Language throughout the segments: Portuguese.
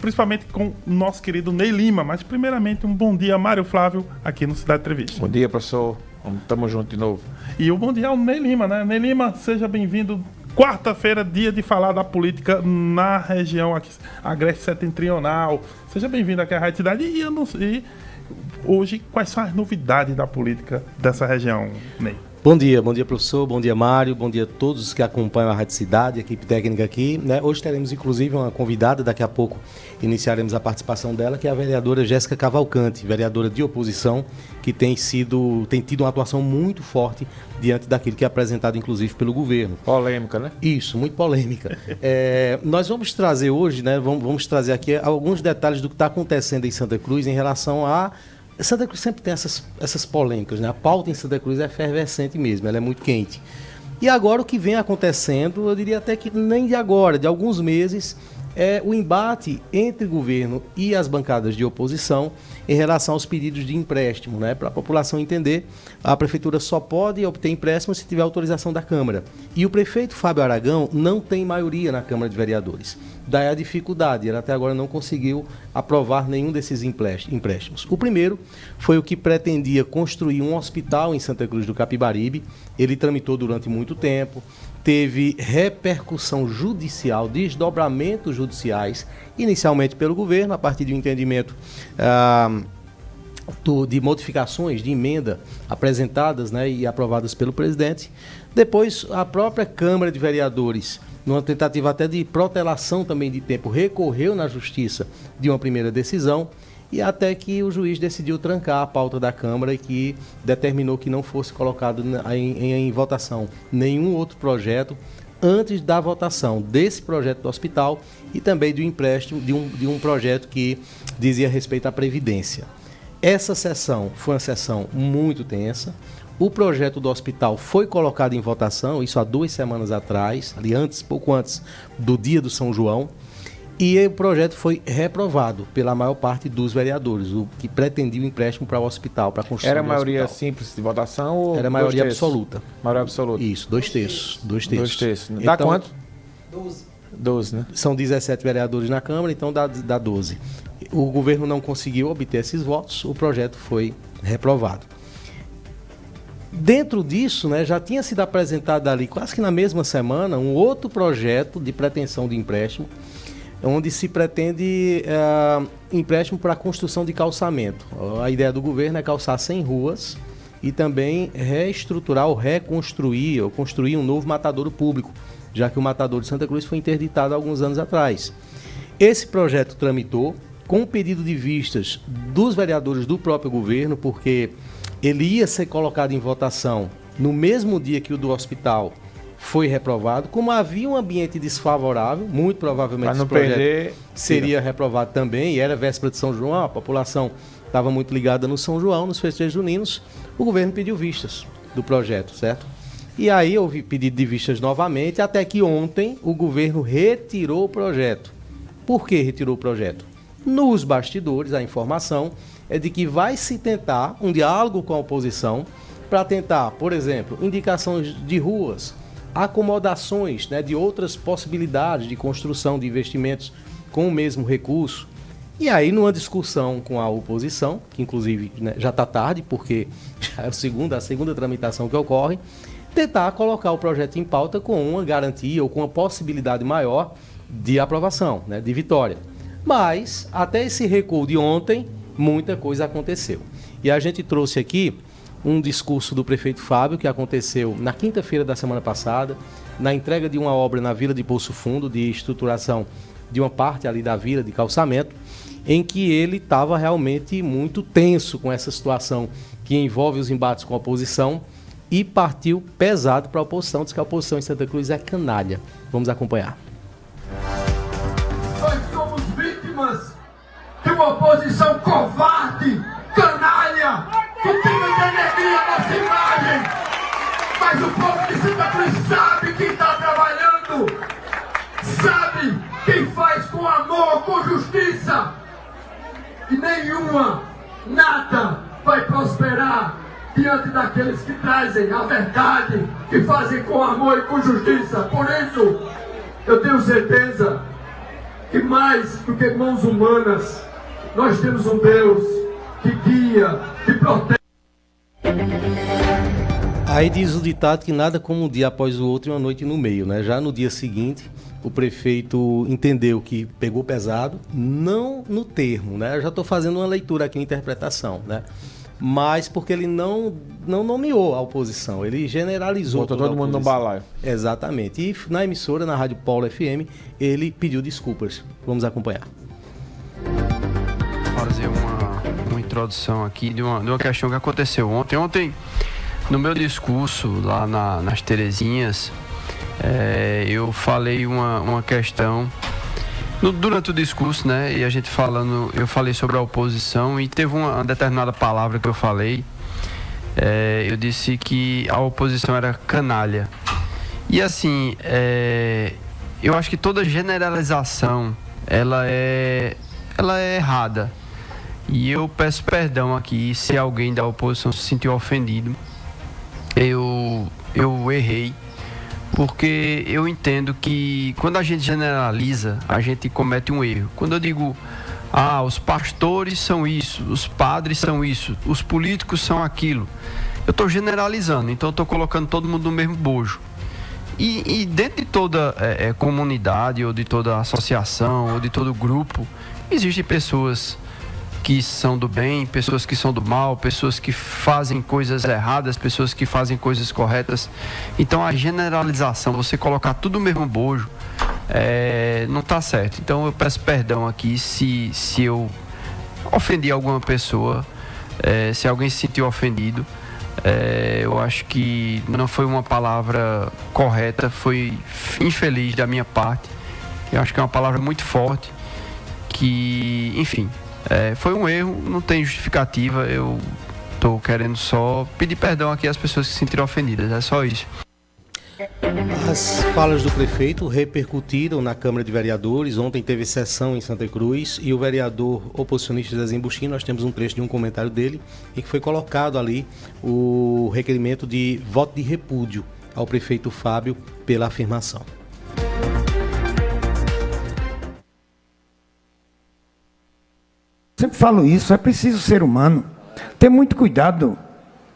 principalmente com o nosso querido Ney Lima. Mas, primeiramente, um bom dia, Mário Flávio, aqui no Cidade Entrevista. Bom dia, professor. Tamo junto de novo. E o bom dia ao Ney Lima, né? Ney Lima, seja bem-vindo. Quarta-feira, dia de falar da política na região aqui, agreste setentrional. Seja bem-vindo aqui à Rádio Cidade. E hoje, quais são as novidades da política dessa região, Ney? Bom dia, professor, bom dia, Mário, bom dia a todos que acompanham a Rádio Cidade, a equipe técnica aqui, né? Hoje teremos, inclusive, uma convidada, daqui a pouco iniciaremos a participação dela, que é a vereadora Jéssica Cavalcante, vereadora de oposição, que tem tido uma atuação muito forte diante daquilo que é apresentado, inclusive, pelo governo. Polêmica, né? Isso, muito polêmica. Nós vamos trazer hoje, né? Vamos trazer aqui alguns detalhes do que está acontecendo em Santa Cruz em relação a... Santa Cruz sempre tem essas polêmicas, né? A pauta em Santa Cruz é efervescente mesmo, ela é muito quente. E agora o que vem acontecendo, eu diria até que nem de agora, de alguns meses, é o embate entre o governo e as bancadas de oposição em relação aos pedidos de empréstimo, né? Para a população entender, a prefeitura só pode obter empréstimo se tiver autorização da Câmara. E o prefeito Fábio Aragão não tem maioria na Câmara de Vereadores. Daí a dificuldade, ele até agora não conseguiu aprovar nenhum desses empréstimos. O primeiro foi o que pretendia construir um hospital em Santa Cruz do Capibaribe. Ele tramitou durante muito tempo, teve repercussão judicial, desdobramentos judiciais, inicialmente pelo governo, a partir de um entendimento de modificações de emenda apresentadas, né, e aprovadas pelo presidente. Depois, a própria Câmara de Vereadores, numa tentativa até de protelação também de tempo, recorreu na Justiça de uma primeira decisão, e até que o juiz decidiu trancar a pauta da Câmara e que determinou que não fosse colocado em votação nenhum outro projeto antes da votação desse projeto do hospital e também do empréstimo de um projeto que dizia respeito à Previdência. Essa sessão foi uma sessão muito tensa. O projeto do hospital foi colocado em votação, isso há 2 semanas atrás, pouco antes do dia do São João, e o projeto foi reprovado pela maior parte dos vereadores, o que pretendia o empréstimo para o hospital, para a construção do hospital. Era maioria simples de votação ou era maioria absoluta? Maioria absoluta. Isso, 2 terços. 2 terços. Dá então, quanto? 12, né? São 17 vereadores na Câmara, então dá 12. O governo não conseguiu obter esses votos, o projeto foi reprovado. Dentro disso, né, já tinha sido apresentado ali, quase que na mesma semana, um outro projeto de pretensão de empréstimo, onde se pretende empréstimo para a construção de calçamento. A ideia do governo é calçar 100 ruas e também reestruturar ou reconstruir ou construir um novo matadouro público, já que o matadouro de Santa Cruz foi interditado há alguns anos atrás. Esse projeto tramitou com um pedido de vistas dos vereadores do próprio governo, porque ele ia ser colocado em votação no mesmo dia que o do hospital foi reprovado. Como havia um ambiente desfavorável, muito provavelmente esse projeto seria reprovado também, e era véspera de São João, a população estava muito ligada no São João, nos festejos juninos, o governo pediu vistas do projeto, certo? E aí houve pedido de vistas novamente, até que ontem o governo retirou o projeto. Por que retirou o projeto? Nos bastidores, a informação é de que vai se tentar um diálogo com a oposição para tentar, por exemplo, indicações de ruas, acomodações, né, de outras possibilidades de construção de investimentos com o mesmo recurso. E aí, numa discussão com a oposição, que inclusive, né, já está tarde, porque já é a segunda tramitação que ocorre, tentar colocar o projeto em pauta com uma garantia ou com uma possibilidade maior de aprovação, né, de vitória. Mas, até esse recuo de ontem, muita coisa aconteceu. E a gente trouxe aqui um discurso do prefeito Fábio, que aconteceu na quinta-feira da semana passada, na entrega de uma obra na Vila de Poço Fundo, de estruturação de uma parte ali da vila, de calçamento, em que ele estava realmente muito tenso com essa situação que envolve os embates com a oposição e partiu pesado para a oposição, diz que a oposição em Santa Cruz é canalha. Vamos acompanhar. Nós somos vítimas de uma oposição covarde, canalha, que tira a energia dessa imagem. Mas o povo de Santa Cruz sabe quem está trabalhando, sabe quem faz com amor, com justiça. E nada vai prosperar diante daqueles que trazem a verdade, que fazem com amor e com justiça. Por isso, eu tenho certeza E mais do que mãos humanas, nós temos um Deus que guia, que protege. Aí diz o ditado que nada como um dia após o outro e uma noite no meio, né? Já no dia seguinte, o prefeito entendeu que pegou pesado, não no termo, né? Eu já estou fazendo uma leitura aqui, uma interpretação, né? Mas porque ele não nomeou a oposição, ele generalizou. Botou todo mundo no balaio. Exatamente. E na emissora, na Rádio Polo FM, ele pediu desculpas. Vamos acompanhar. Vou fazer uma introdução aqui de uma questão que aconteceu ontem. Ontem, no meu discurso lá nas Terezinhas, eu falei uma questão durante o discurso, né? E a gente eu falei sobre a oposição e teve uma determinada palavra que eu falei. Eu disse que a oposição era canalha. E assim, eu acho que toda generalização ela é errada. E eu peço perdão aqui se alguém da oposição se sentiu ofendido. Eu errei, porque eu entendo que quando a gente generaliza, a gente comete um erro. Quando eu digo, os pastores são isso, os padres são isso, os políticos são aquilo, eu estou generalizando, então eu estou colocando todo mundo no mesmo bojo. E dentro de toda comunidade, ou de toda associação, ou de todo grupo, existem pessoas que são do bem, pessoas que são do mal, pessoas que fazem coisas erradas, pessoas que fazem coisas corretas. Então a generalização, você colocar tudo no mesmo bojo, não está certo. Então eu peço perdão aqui se eu ofendi alguma pessoa, se alguém se sentiu ofendido. Eu acho que não foi uma palavra correta, foi infeliz da minha parte. Eu acho que é uma palavra muito forte, que, enfim, foi um erro, não tem justificativa. Eu estou querendo só pedir perdão aqui às pessoas que se sentiram ofendidas, é só isso. As falas do prefeito repercutiram na Câmara de Vereadores. Ontem teve sessão em Santa Cruz e o vereador oposicionista Zezinho Buxim, nós temos um trecho de um comentário dele em que foi colocado ali o requerimento de voto de repúdio ao prefeito Fábio pela afirmação. Sempre falo isso, é preciso ser humano, ter muito cuidado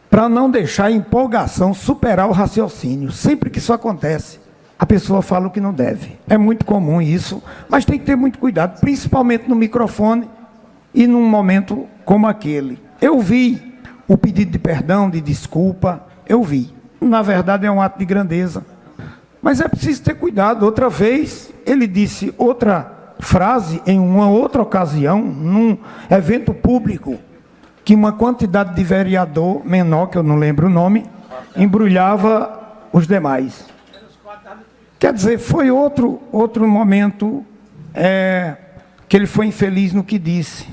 para não deixar a empolgação superar o raciocínio. Sempre que isso acontece, a pessoa fala o que não deve. É muito comum isso, mas tem que ter muito cuidado, principalmente no microfone e num momento como aquele. Eu vi o pedido de perdão, de desculpa, eu vi. Na verdade é um ato de grandeza, mas é preciso ter cuidado. Outra vez, ele disse outra frase em uma outra ocasião, num evento público, que uma quantidade de vereador menor, que eu não lembro o nome, embrulhava os demais. Quer dizer, foi outro momento que ele foi infeliz no que disse.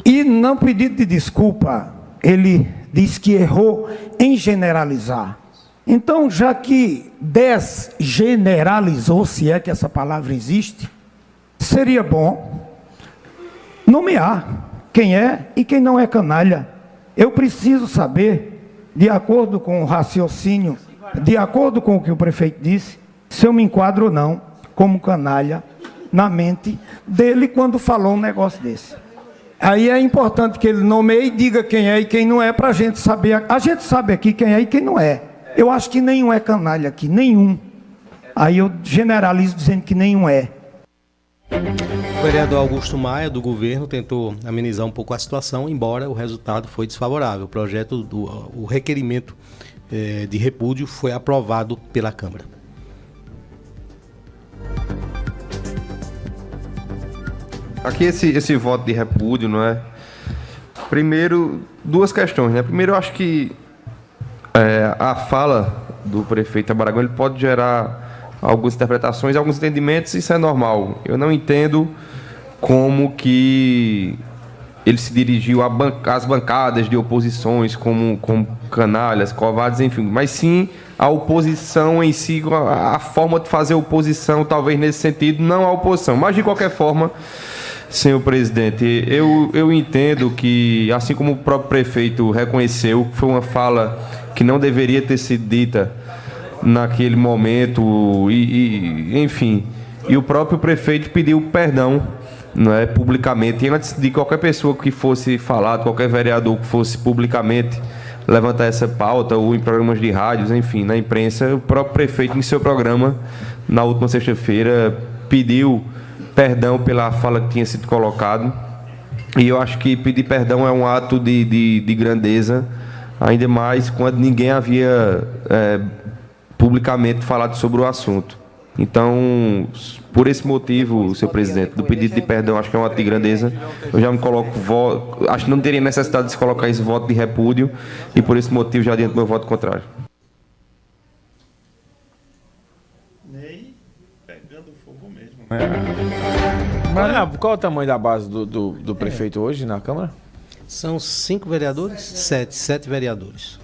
E no pedido de desculpa, ele disse que errou em generalizar. Então, já que desgeneralizou, se é que essa palavra existe, seria bom nomear quem é e quem não é canalha. Eu preciso saber, de acordo com o raciocínio, de acordo com o que o prefeito disse, se eu me enquadro ou não como canalha na mente dele quando falou um negócio desse. Aí é importante que ele nomeie e diga quem é e quem não é, para a gente saber. A gente sabe aqui quem é e quem não é. Eu acho que nenhum é canalha aqui, nenhum. Aí eu generalizo dizendo que nenhum é. O vereador Augusto Maia, do governo, tentou amenizar um pouco a situação, embora o resultado foi desfavorável. O projeto, o requerimento de repúdio foi aprovado pela Câmara. Aqui esse voto de repúdio, não é? Primeiro, duas questões, né? Primeiro, eu acho que a fala do prefeito Abaragão, ele pode gerar algumas interpretações, alguns entendimentos, isso é normal. Eu não entendo como que ele se dirigiu às bancadas de oposições como canalhas, covardes, enfim, mas sim a oposição em si, a forma de fazer oposição, talvez nesse sentido, não a oposição. Mas, de qualquer forma, senhor presidente, eu entendo que, assim como o próprio prefeito reconheceu que foi uma fala que não deveria ter sido dita naquele momento, enfim, e o próprio prefeito pediu perdão, não é, publicamente, e antes de qualquer pessoa que fosse falar, qualquer vereador que fosse publicamente levantar essa pauta, ou em programas de rádios, enfim, na imprensa, o próprio prefeito, em seu programa, na última sexta-feira, pediu perdão pela fala que tinha sido colocado. E eu acho que pedir perdão é um ato de grandeza, ainda mais quando ninguém havia publicamente falado sobre o assunto. Então, por esse motivo, senhor presidente, do pedido de perdão, acho que é um ato de grandeza. Eu já me coloco, acho que não teria necessidade de se colocar esse voto de repúdio, e por esse motivo já adianto meu voto contrário. Ney pegando fogo mesmo. Qual é o tamanho da base do prefeito hoje na Câmara? São 5 vereadores? 7 vereadores.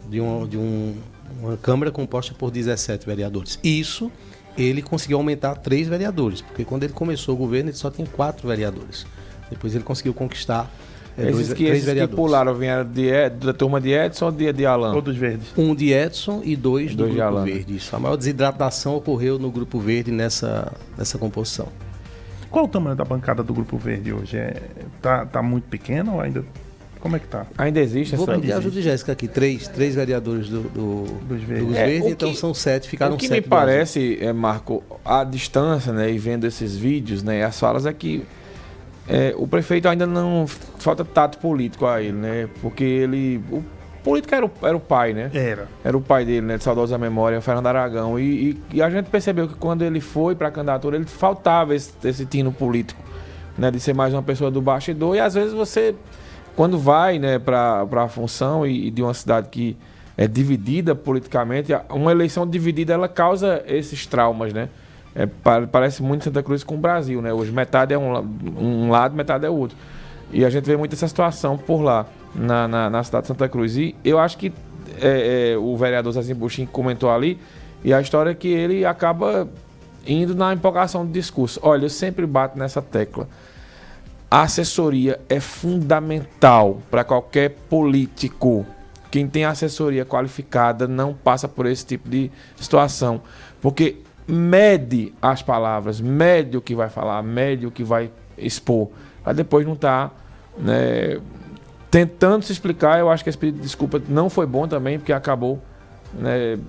De uma Câmara composta por 17 vereadores. Isso, ele conseguiu aumentar 3 vereadores, porque quando ele começou o governo, ele só tinha 4 vereadores. Depois ele conseguiu conquistar 3 vereadores. Que pularam vieram da turma de Edson ou de Alan? Ou dos verdes? Um de Edson e 2 do Grupo Alan. Verde. Isso. A maior desidratação ocorreu no Grupo Verde nessa composição. Qual o tamanho da bancada do Grupo Verde hoje? Tá muito pequeno ou ainda... Como é que tá? Ainda existe Vou essa... pedir a ajuda de Jéssica aqui. 3 vereadores dos Verdes, então são 7, ficaram 7. O que me parece, Marco, a distância, né, e vendo esses vídeos, né, as falas é que o prefeito ainda não... Falta tato político a ele, né? Porque ele... O político era o pai, né? Era o pai dele, né? De saudosa memória, Fernando Aragão. E a gente percebeu que quando ele foi para a candidatura, ele faltava esse tino político, né? De ser mais uma pessoa do bastidor. E às vezes você... Quando vai, né, para a função e de uma cidade que é dividida politicamente, uma eleição dividida ela causa esses traumas, né? Parece muito Santa Cruz com o Brasil, né? Hoje metade é um lado, metade é o outro. E a gente vê muito essa situação por lá, na cidade de Santa Cruz. E eu acho que o vereador Zezinho Buxim comentou ali, e a história é que ele acaba indo na empolgação do discurso. Olha, eu sempre bato nessa tecla. A assessoria é fundamental para qualquer político. Quem tem assessoria qualificada não passa por esse tipo de situação. Porque mede as palavras, mede o que vai falar, mede o que vai expor. Para depois não estar, né, tentando se explicar. Eu acho que esse pedido de desculpa não foi bom também, porque acabou, né,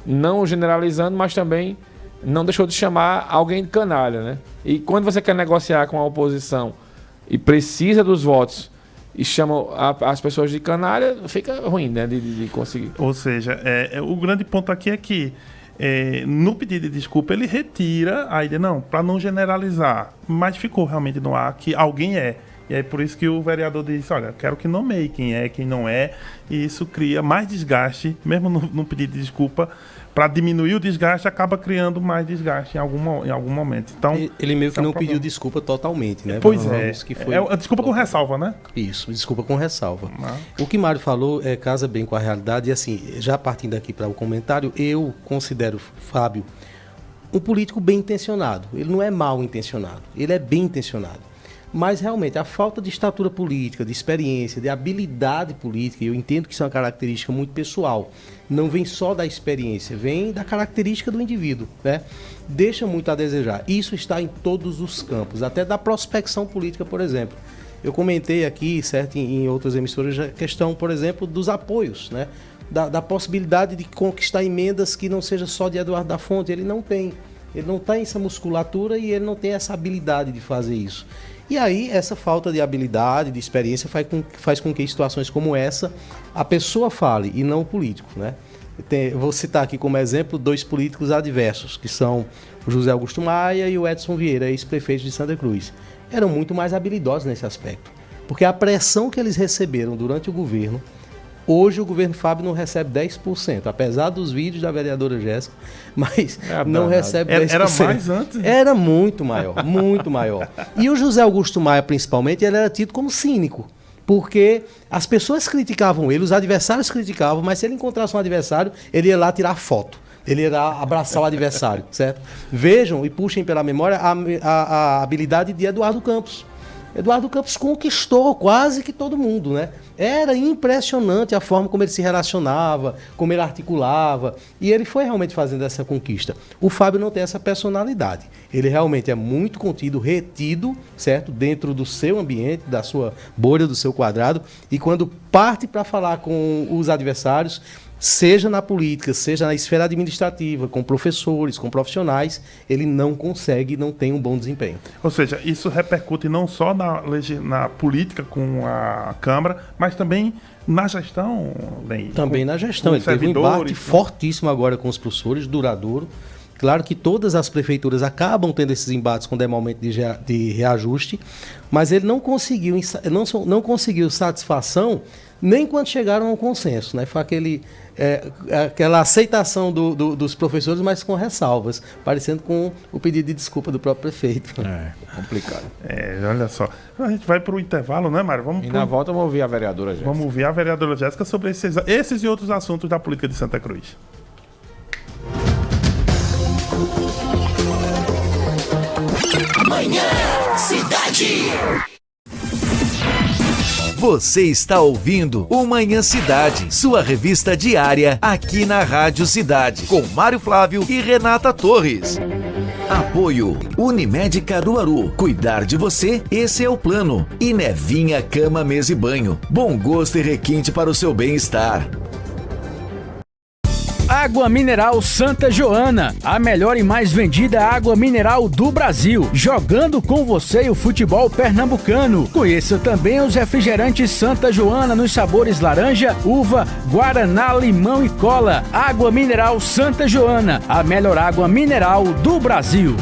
não generalizando, mas também não deixou de chamar alguém de canalha, né? E quando você quer negociar com a oposição e precisa dos votos e chama as pessoas de canalha, fica ruim, né? De conseguir. Ou seja, o grande ponto aqui é que no pedido de desculpa ele retira a ideia, não, para não generalizar, mas ficou realmente no ar que alguém é. E é por isso que o vereador disse, olha, quero que nomeie quem é, quem não é, e isso cria mais desgaste, mesmo no pedido de desculpa, para diminuir o desgaste, acaba criando mais desgaste em algum momento. Então, ele meio que não pediu desculpa totalmente, né? Pois é. Que foi... desculpa com ressalva, né? Isso, desculpa com ressalva. O que Mário falou casa bem com a realidade, e assim, já partindo aqui para o comentário, eu considero Fábio um político bem intencionado. Ele não é mal intencionado, ele é bem intencionado. Mas, realmente, a falta de estatura política, de experiência, de habilidade política, eu entendo que isso é uma característica muito pessoal, não vem só da experiência, vem da característica do indivíduo, né? Deixa muito a desejar. Isso está em todos os campos, até da prospecção política, por exemplo. Eu comentei aqui, certo, em outras emissoras, a questão, por exemplo, dos apoios, né? Da possibilidade de conquistar emendas que não seja só de Eduardo da Fonte. Ele não tem essa musculatura e ele não tem essa habilidade de fazer isso. E aí, essa falta de habilidade, de experiência, faz com que em situações como essa, a pessoa fale e não o político, né? Vou citar aqui como exemplo 2 políticos adversos, que são o José Augusto Maia e o Edson Vieira, ex-prefeitos de Santa Cruz. Eram muito mais habilidosos nesse aspecto, porque a pressão que eles receberam durante o governo, hoje o governo Fábio não recebe 10%, apesar dos vídeos da vereadora Jéssica, mas não recebe 10%. Era mais antes? Era muito maior, muito maior. E o José Augusto Maia, principalmente, ele era tido como cínico, porque as pessoas criticavam ele, os adversários criticavam, mas se ele encontrasse um adversário, ele ia lá tirar foto. Ele ia lá abraçar o adversário, certo? Vejam e puxem pela memória a habilidade de Eduardo Campos. Eduardo Campos conquistou quase que todo mundo, né? Era impressionante a forma como ele se relacionava, como ele articulava, e ele foi realmente fazendo essa conquista. O Fábio não tem essa personalidade. Ele realmente é muito contido, retido, certo? Dentro do seu ambiente, da sua bolha, do seu quadrado, e quando parte para falar com os adversários, seja na política, seja na esfera administrativa, com professores, com profissionais, ele não consegue, não tem um bom desempenho. Ou seja, isso repercute não só na política com a Câmara, mas também na gestão, Ney? Também na gestão. Ele teve um embate fortíssimo agora com os professores, duradouro. Claro que todas as prefeituras acabam tendo esses embates quando é momento de reajuste, mas ele não conseguiu satisfação nem quando chegaram ao consenso, né? Foi aquela aceitação dos professores, mas com ressalvas, parecendo com o pedido de desculpa do próprio prefeito. É, complicado. Olha só. A gente vai para o intervalo, né, Mário? Na volta vamos ouvir a vereadora Jéssica. Vamos ouvir a vereadora Jéssica sobre esses e outros assuntos da política de Santa Cruz. Manhã Cidade. Você está ouvindo o Manhã Cidade, sua revista diária aqui na Rádio Cidade, com Mário Flávio e Renata Torres. Apoio Unimed Caruaru. Cuidar de você, esse é o plano. E Nevinha Cama, Mesa e Banho. Bom gosto e requinte para o seu bem-estar. Água Mineral Santa Joana, a melhor e mais vendida água mineral do Brasil, jogando com você o futebol pernambucano. Conheça também os refrigerantes Santa Joana nos sabores laranja, uva, guaraná, limão e cola. Água Mineral Santa Joana, a melhor água mineral do Brasil.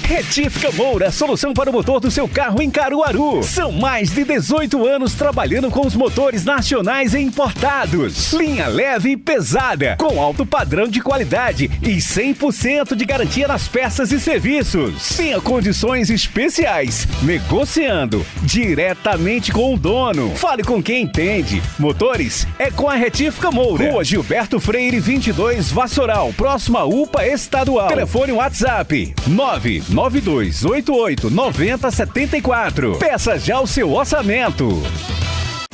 Retífica Moura, solução para o motor do seu carro em Caruaru. São mais de 18 anos trabalhando com os motores nacionais e importados. Linha leve e pesada, com alto padrão de qualidade e 100% de garantia nas peças e serviços. Tenha condições especiais, negociando diretamente com o dono. Fale com quem entende. Motores é com a Retífica Moura. Rua Gilberto Freire 22, Vassoural, próxima à UPA Estadual. Telefone WhatsApp 992889074. Peça já o seu orçamento.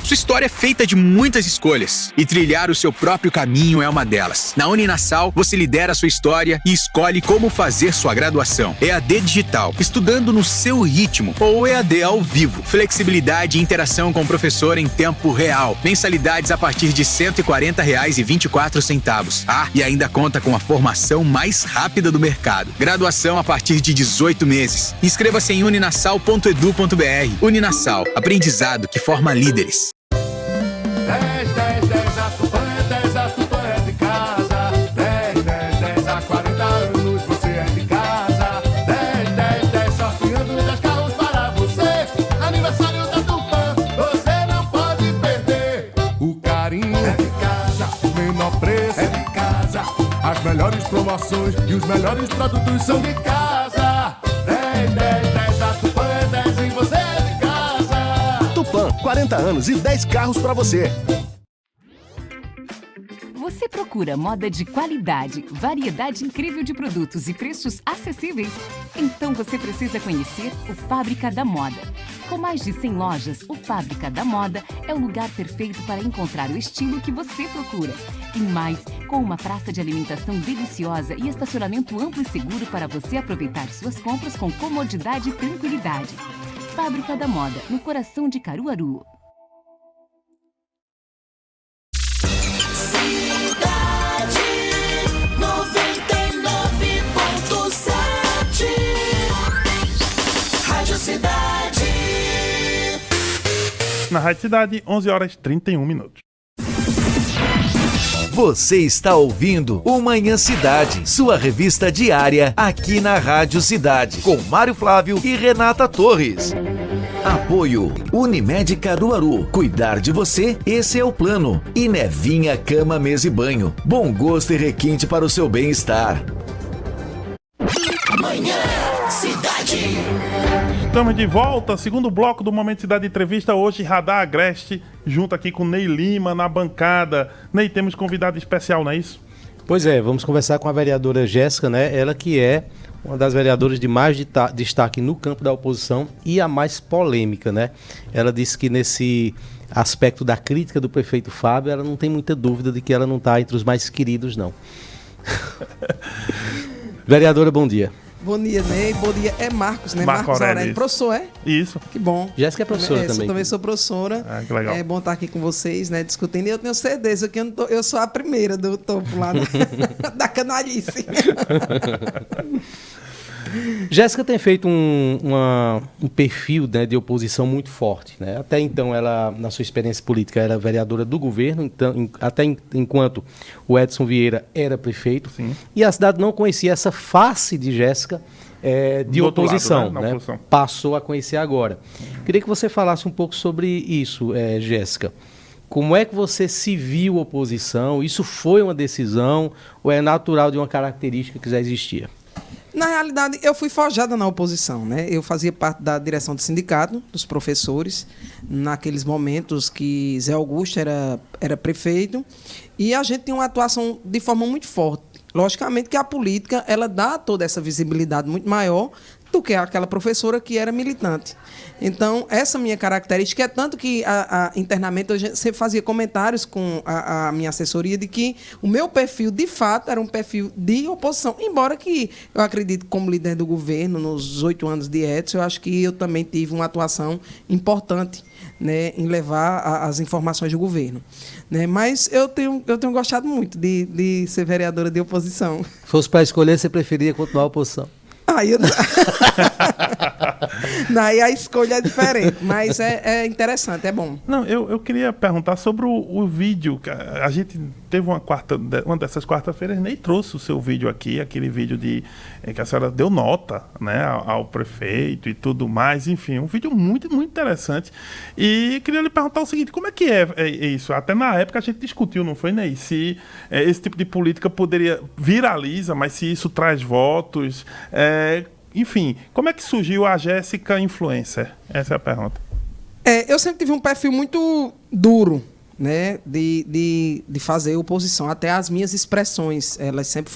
Sua história é feita de muitas escolhas e trilhar o seu próprio caminho é uma delas. Na Uninasal, você lidera a sua história e escolhe como fazer sua graduação. EAD digital, estudando no seu ritmo, ou EAD ao vivo. Flexibilidade e interação com o professor em tempo real. Mensalidades a partir de R$ 140,24. E ainda conta com a formação mais rápida do mercado. Graduação a partir de 18 meses. Inscreva-se em uninasal.edu.br. Uninasal, aprendizado que forma líderes. 10, a Tupã é de casa. 10, há 40 anos você é de casa. 10, sorteando 10 carros para você. Aniversário da Tupã, você não pode perder. O carinho é de casa, o menor preço é de casa. As melhores promoções e os melhores produtos são de casa. 10, a Tupã é 10 e você é de casa. Tupã, 40 anos e 10 carros para você. Você procura moda de qualidade, variedade incrível de produtos e preços acessíveis? Então você precisa conhecer o Fábrica da Moda. Com mais de 100 lojas, o Fábrica da Moda é o lugar perfeito para encontrar o estilo que você procura. E mais, com uma praça de alimentação deliciosa e estacionamento amplo e seguro para você aproveitar suas compras com comodidade e tranquilidade. Fábrica da Moda, no coração de Caruaru. Na Rádio Cidade, 11h31. Você está ouvindo o Manhã Cidade, sua revista diária aqui na Rádio Cidade, com Mário Flávio e Renata Torres. Apoio Unimed Caruaru. Cuidar de você, esse é o plano. E Nevinha Cama, Mesa e Banho. Bom gosto e requinte para o seu bem-estar. Manhã Cidade. Estamos de volta, segundo bloco do Momento Cidade Entrevista, hoje Radar Agreste, junto aqui com Ney Lima na bancada. Ney, temos convidado especial, não é isso? Pois é, vamos conversar com a vereadora Jéssica, né? Ela que é uma das vereadoras de mais destaque no campo da oposição e a mais polêmica, né? Ela disse que nesse aspecto da crítica do prefeito Fábio, ela não tem muita dúvida de que ela não está entre os mais queridos, não. Vereadora, bom dia. Bom dia, Ney. Bom dia. É Marcos, né? Marcos Aurélio. Professor, é? Isso. Que bom. Jéssica é professora também. Eu também sou professora. Ah, que legal. É bom estar aqui com vocês, né? Discutindo. E eu tenho certeza que eu sou a primeira do topo lá da canalice. Jéssica tem feito um perfil, né, de oposição muito forte, né? Até então, ela, na sua experiência política, era vereadora do governo, então, até enquanto o Edson Vieira era prefeito. Sim. E a cidade não conhecia essa face de Jéssica de oposição, lado, né? né? Passou a conhecer agora. Queria que você falasse um pouco sobre isso, Jéssica. Como é que você se viu oposição? Isso foi uma decisão ou é natural de uma característica que já existia? Na realidade, eu fui forjada na oposição, né? Eu fazia parte da direção do sindicato, dos professores, naqueles momentos que Zé Augusto era prefeito, e a gente tinha uma atuação de forma muito forte. Logicamente que a política, ela dá toda essa visibilidade muito maior do que aquela professora que era militante. Então, essa minha característica é tanto que internamente eu sempre fazia comentários com a minha assessoria de que o meu perfil, de fato, era um perfil de oposição. Embora que eu acredito, como líder do governo, nos 8 anos de Edson, eu acho que eu também tive uma atuação importante, né, em levar as informações do governo. Né? Mas eu tenho gostado muito de ser vereadora de oposição. Se fosse para escolher, você preferia continuar a oposição? Aí a escolha é diferente, mas é interessante, é bom. Não, eu queria perguntar sobre o vídeo. A gente teve uma dessas quarta-feiras, nem trouxe o seu vídeo aqui, aquele vídeo que a senhora deu nota, né, ao prefeito e tudo mais, enfim, um vídeo muito, muito interessante. E queria lhe perguntar o seguinte, como é que é isso? Até na época a gente discutiu, não foi, Ney? Se esse tipo de política viraliza, mas se isso traz votos... enfim, como é que surgiu a Jéssica Influencer? Essa é a pergunta. Eu sempre tive um perfil muito duro, né, de fazer oposição. Até as minhas expressões, elas sempre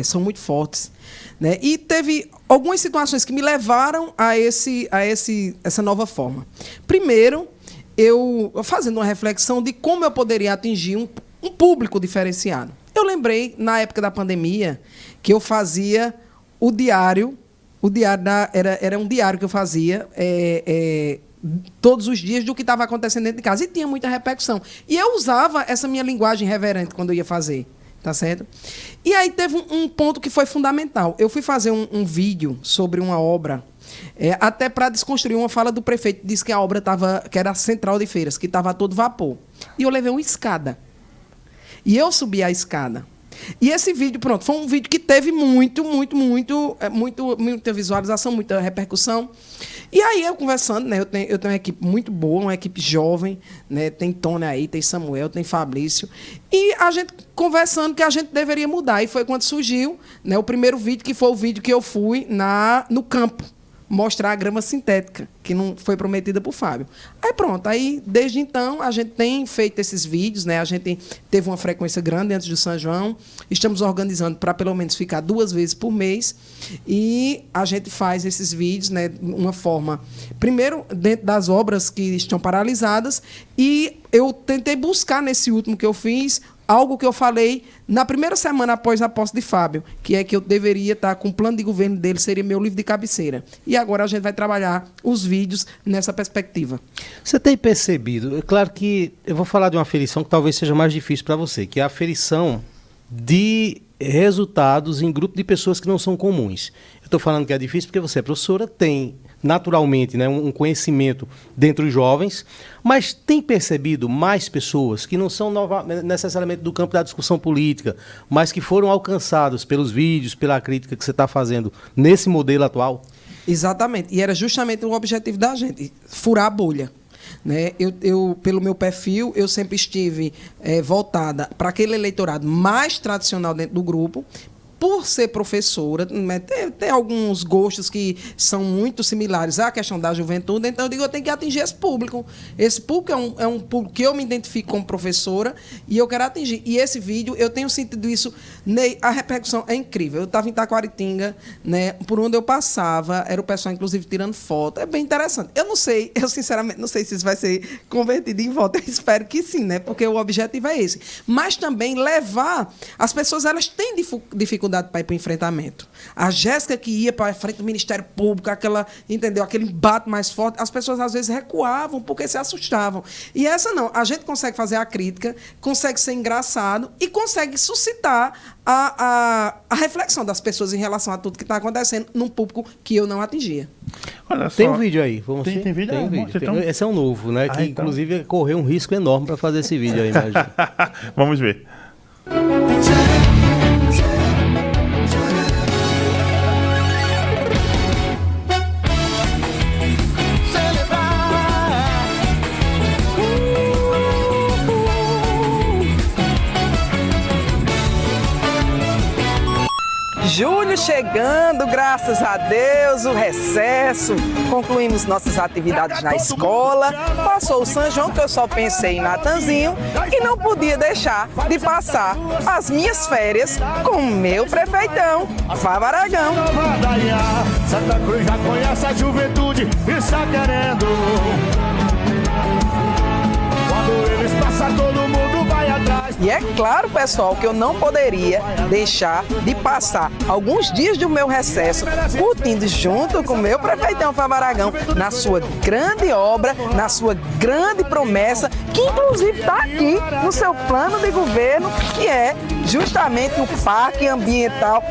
são muito fortes. Né? E teve algumas situações que me levaram a essa nova forma. Primeiro, eu fazendo uma reflexão de como eu poderia atingir um público diferenciado. Eu lembrei, na época da pandemia, que eu fazia o diário era um diário que eu fazia todos os dias do que estava acontecendo dentro de casa. E tinha muita repercussão. E eu usava essa minha linguagem reverente quando eu ia fazer. Tá certo? E aí teve um ponto que foi fundamental. Eu fui fazer um vídeo sobre uma obra, até para desconstruir uma fala do prefeito. Disse que a obra que era a central de feiras, que estava a todo vapor. E eu levei uma escada. E eu subi a escada. E esse vídeo, pronto, foi um vídeo que teve muita visualização, muita repercussão. E aí eu conversando, né, eu tenho uma equipe muito boa, uma equipe jovem, né, tem Tony aí, tem Samuel, tem Fabrício. E a gente conversando que a gente deveria mudar. E foi quando surgiu, né, o primeiro vídeo, que foi o vídeo que eu fui no campo mostrar a grama sintética, que não foi prometida por Fábio. Aí pronto, aí desde então a gente tem feito esses vídeos, né? A gente teve uma frequência grande antes do São João, estamos organizando para pelo menos ficar 2 vezes por mês, e a gente faz esses vídeos, né, uma forma, primeiro dentro das obras que estão paralisadas, e eu tentei buscar nesse último que eu fiz algo que eu falei na primeira semana após a posse de Fábio, que é que eu deveria estar com o plano de governo dele, seria meu livro de cabeceira. E agora a gente vai trabalhar os vídeos nessa perspectiva. Você tem percebido, é claro que eu vou falar de uma aferição que talvez seja mais difícil para você, que é a aferição de resultados em grupo de pessoas que não são comuns. Eu estou falando que é difícil porque você é professora, tem naturalmente, né, um conhecimento dentre os jovens, mas tem percebido mais pessoas que não são necessariamente do campo da discussão política, mas que foram alcançados pelos vídeos, pela crítica que você está fazendo nesse modelo atual? Exatamente, e era justamente o objetivo da gente, furar a bolha. Né? Eu, pelo meu perfil, eu sempre estive voltada para aquele eleitorado mais tradicional dentro do grupo, por ser professora, né, tem alguns gostos que são muito similares à questão da juventude, então eu digo, eu tenho que atingir esse público. Esse público é um público que eu me identifico como professora e eu quero atingir. E esse vídeo, eu tenho sentido isso, Ney, a repercussão é incrível. Eu estava em Taquaritinga, né, por onde eu passava, era o pessoal, inclusive, tirando foto. É bem interessante. Eu não sei, eu sinceramente não sei se isso vai ser convertido em voto. Eu espero que sim, né, porque o objetivo é esse. Mas também levar... As pessoas, elas têm dificuldade para ir para o enfrentamento. A Jéssica que ia para frente do Ministério Público, entendeu? Aquele embate mais forte, as pessoas às vezes recuavam porque se assustavam. E essa não. A gente consegue fazer a crítica, consegue ser engraçado e consegue suscitar a reflexão das pessoas em relação a tudo que está acontecendo num público que eu não atingia. Olha só. Tem um vídeo aí. Tem vídeo? Tem um vídeo. Então... Esse é um novo, né? Que então... inclusive correu um risco enorme para fazer esse vídeo aí, imagina. Vamos ver. Julho chegando, graças a Deus, o recesso, concluímos nossas atividades na escola, passou o São João, que eu só pensei em Natanzinho, e não podia deixar de passar as minhas férias com o meu prefeitão, Fábio Aragão. Santa Cruz já conhece a juventude e está querendo. Quando eles passam, todo mundo vai atrás. E é claro, pessoal, que eu não poderia deixar de passar alguns dias do meu recesso curtindo junto com o meu prefeitão Fábio Aragão na sua grande obra, na sua grande promessa, que inclusive está aqui no seu plano de governo, que é justamente o Parque Ambiental.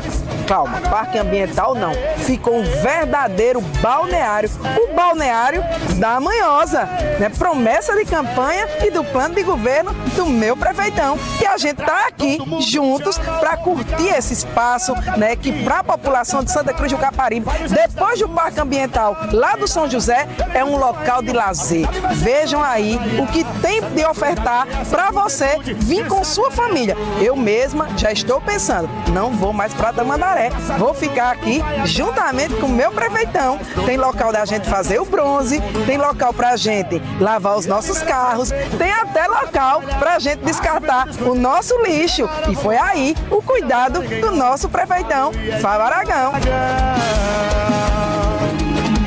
Calma, Parque Ambiental não. Ficou um verdadeiro balneário. O balneário da Manhosa, né? Promessa de campanha e do plano de governo do meu prefeitão. E a gente está aqui juntos para curtir esse espaço, né? Que para a população de Santa Cruz do Caparibe, depois do Parque Ambiental lá do São José, é um local de lazer. Vejam aí o que tem de ofertar para você vir com sua família. Eu mesma já estou pensando, não vou mais para Tamandaré. Vou ficar aqui juntamente com o meu prefeitão. Tem local da gente fazer o bronze, tem local pra gente lavar os nossos carros, tem até local pra gente descartar o nosso lixo. E foi aí o cuidado do nosso prefeitão, Fábio Aragão.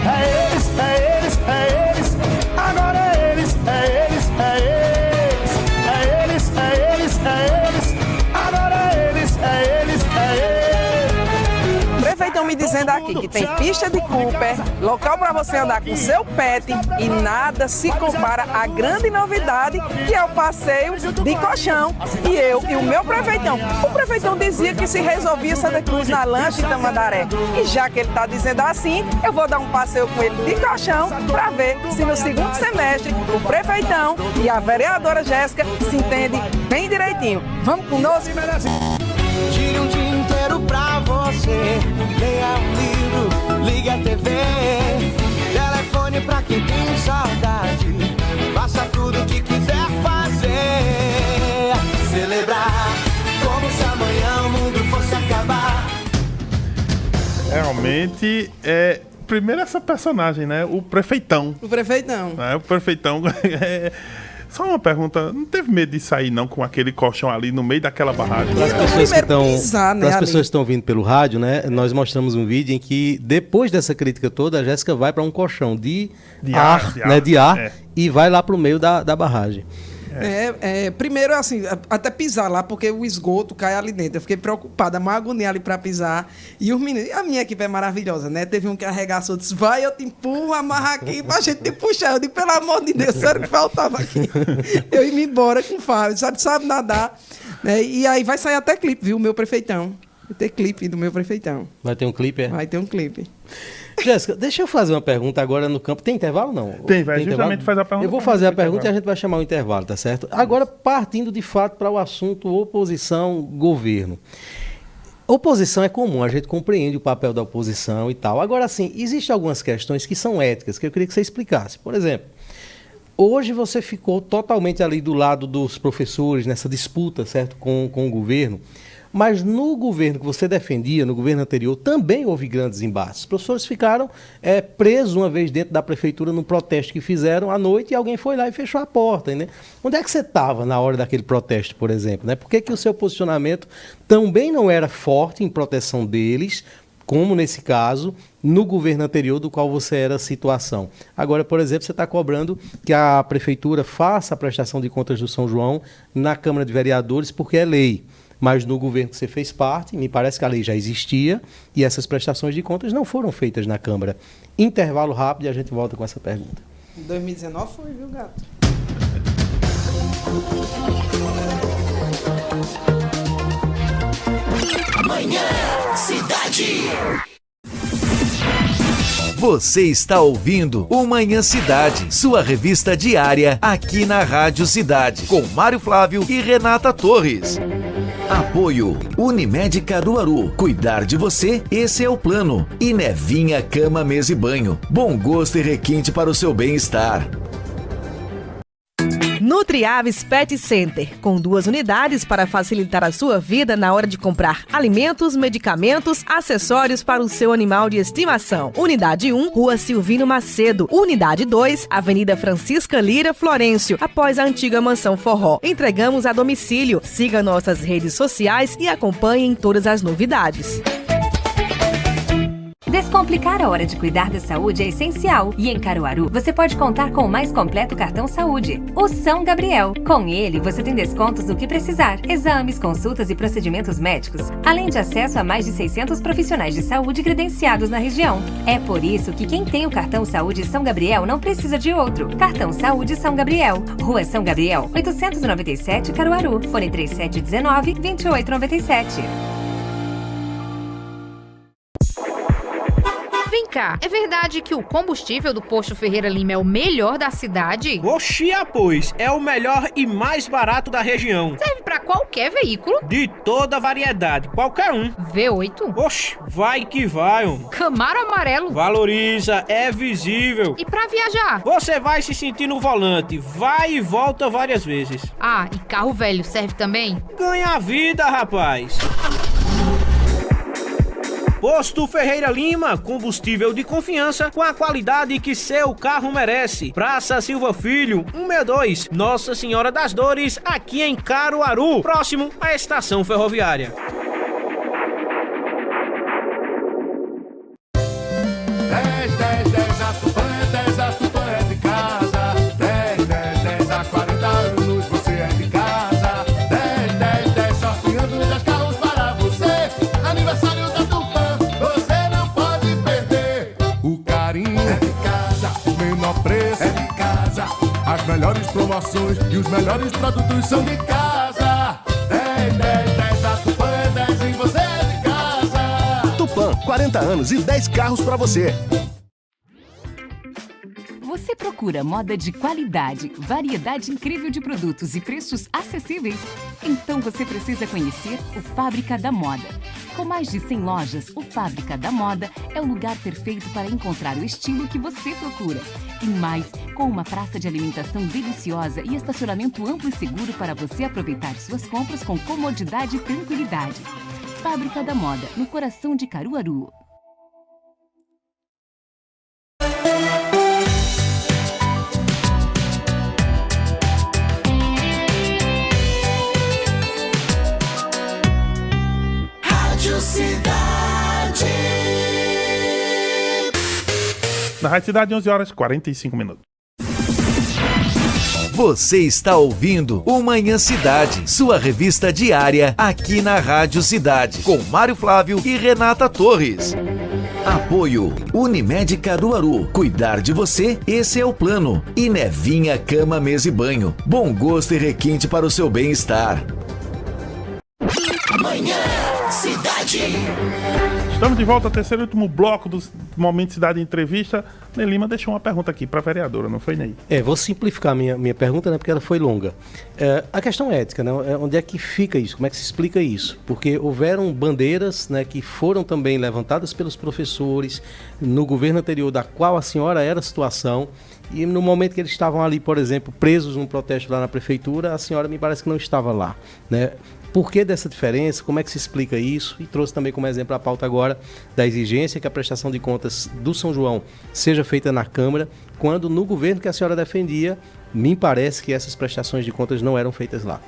É eles, é eles, é eles, agora é eles, é eles, é eles, é eles, é eles, é eles, agora é eles, é eles, é eles. Prefeitão me dizendo aqui que tem pista de Cooper, local para você andar com seu pet e nada se compara à grande novidade que é o passeio de colchão. E eu e o meu prefeitão. O prefeitão dizia que se resolvia Santa Cruz na lancha em Tamandaré. E já que ele está dizendo assim, eu vou dar um passeio com ele de colchão para ver se no segundo semestre o prefeitão e a vereadora Jéssica se entendem bem direitinho. Vamos conosco? Tire um dia inteiro pra você. Leia um livro, liga a TV. Telefone pra quem tem saudade. Faça tudo o que quiser fazer. Celebrar como se amanhã o mundo fosse acabar. Realmente primeiro essa personagem, né? O prefeitão. O prefeitão. O prefeitão. Só uma pergunta, não teve medo de sair não com aquele colchão ali no meio daquela barragem? Para as pessoas que estão vindo pelo rádio, né? Nós mostramos um vídeo em que depois dessa crítica toda, a Jéssica vai para um colchão de ar, e vai lá para o meio da barragem. Primeiro, assim, até pisar lá, porque o esgoto cai ali dentro. Eu fiquei preocupada, uma agonia ali pra pisar. E os meninos, a minha equipe é maravilhosa, né? Teve um que arregaçou, disse, vai, eu te empurro, amarra aqui pra gente te puxar. Eu disse, pelo amor de Deus, sério que faltava aqui. Eu ia me embora com o Fábio, sabe nadar. Né? E aí vai sair até clipe, viu, o meu prefeitão. Vai ter clipe do meu prefeitão. Vai ter um clipe, é? Vai ter um clipe. Jéssica, deixa eu fazer uma pergunta agora no campo. Tem intervalo, não? Tem, vai justamente fazer a pergunta. Eu vou fazer a pergunta e a gente vai chamar o intervalo, tá certo? Agora, partindo de fato para o assunto oposição, governo. Oposição é comum, a gente compreende o papel da oposição e tal. Agora, sim, existem algumas questões que são éticas, que eu queria que você explicasse. Por exemplo, hoje você ficou totalmente ali do lado dos professores, nessa disputa, certo, com o governo. Mas no governo que você defendia, no governo anterior, também houve grandes embates. Os professores ficaram presos uma vez dentro da prefeitura num protesto que fizeram à noite e alguém foi lá e fechou a porta, né? Onde é que você estava na hora daquele protesto, por exemplo, né? Por que o seu posicionamento também não era forte em proteção deles, como nesse caso, no governo anterior do qual você era a situação? Agora, por exemplo, você está cobrando que a prefeitura faça a prestação de contas do São João na Câmara de Vereadores porque é lei. Mas no governo que você fez parte, me parece que a lei já existia e essas prestações de contas não foram feitas na Câmara. Intervalo rápido e a gente volta com essa pergunta. Em 2019 foi, viu, gato? Manhã Cidade. Você está ouvindo o Manhã Cidade, sua revista diária aqui na Rádio Cidade, com Mário Flávio e Renata Torres. Apoio Unimed Caruaru. Cuidar de você, esse é o plano. E Nevinha Cama, Mesa e Banho. Bom gosto e requinte para o seu bem-estar. Nutriaves Pet Center, com 2 unidades para facilitar a sua vida na hora de comprar alimentos, medicamentos, acessórios para o seu animal de estimação. Unidade 1, Rua Silvino Macedo. Unidade 2, Avenida Francisca Lira, Florencio, após a antiga Mansão Forró. Entregamos a domicílio. Siga nossas redes sociais e acompanhem todas as novidades. Descomplicar a hora de cuidar da saúde é essencial e em Caruaru você pode contar com o mais completo cartão saúde, o São Gabriel. Com ele você tem descontos no que precisar, exames, consultas e procedimentos médicos, além de acesso a mais de 600 profissionais de saúde credenciados na região. É por isso que quem tem o cartão saúde São Gabriel não precisa de outro. Cartão Saúde São Gabriel, Rua São Gabriel, 897 Caruaru, fone 3719-2897. Vem cá, é verdade que o combustível do Posto Ferreira Lima é o melhor da cidade? Oxia, pois, é o melhor e mais barato da região. Serve pra qualquer veículo? De toda variedade, qualquer um. V8? Oxe, vai que vai, Camaro amarelo? Valoriza, é visível. E pra viajar? Você vai se sentir no volante, vai e volta várias vezes. Ah, e carro velho serve também? Ganha vida, rapaz. Posto Ferreira Lima, combustível de confiança com a qualidade que seu carro merece. Praça Silva Filho, 162, Nossa Senhora das Dores, aqui em Caruaru, próximo à estação ferroviária. 10, a Tupã é de casa. 10, há 40 anos você é de casa. 10, sorteando 10 carros para você. Aniversário da Tupã, você não pode perder. O carinho é de casa, o menor preço é de casa. As melhores promoções e os melhores produtos são de casa. 10, a Tupã é 10 e você é de casa. Tupã, 40 anos e 10 carros para você. Você procura moda de qualidade, variedade incrível de produtos e preços acessíveis? Então você precisa conhecer o Fábrica da Moda. Com mais de 100 lojas, o Fábrica da Moda é o lugar perfeito para encontrar o estilo que você procura. E mais, com uma praça de alimentação deliciosa e estacionamento amplo e seguro para você aproveitar suas compras com comodidade e tranquilidade. Fábrica da Moda, no coração de Caruaru. Cidade. Na Rádio Cidade, 11 horas e 45 minutos. Você está ouvindo o Manhã Cidade, sua revista diária aqui na Rádio Cidade, com Mário Flávio e Renata Torres. Apoio Unimed Caruaru. Cuidar de você, esse é o plano. E Nevinha Cama, Mesa e Banho. Bom gosto e requinte para o seu bem-estar. Manhã Cidade. Estamos de volta ao terceiro e último bloco do Momento Cidade Entrevista. Ney Lima deixou uma pergunta aqui para a vereadora, não foi, Ney? Vou simplificar minha pergunta, né, porque ela foi longa. A questão ética, né, onde é que fica isso? Como é que se explica isso? Porque houveram bandeiras, né, que foram também levantadas pelos professores no governo anterior, da qual a senhora era a situação, e no momento que eles estavam ali, por exemplo, presos num protesto lá na prefeitura, a senhora me parece que não estava lá, né? Por que dessa diferença? Como é que se explica isso? E trouxe também como exemplo a pauta agora da exigência que a prestação de contas do São João seja feita na Câmara, quando no governo que a senhora defendia, me parece que essas prestações de contas não eram feitas lá.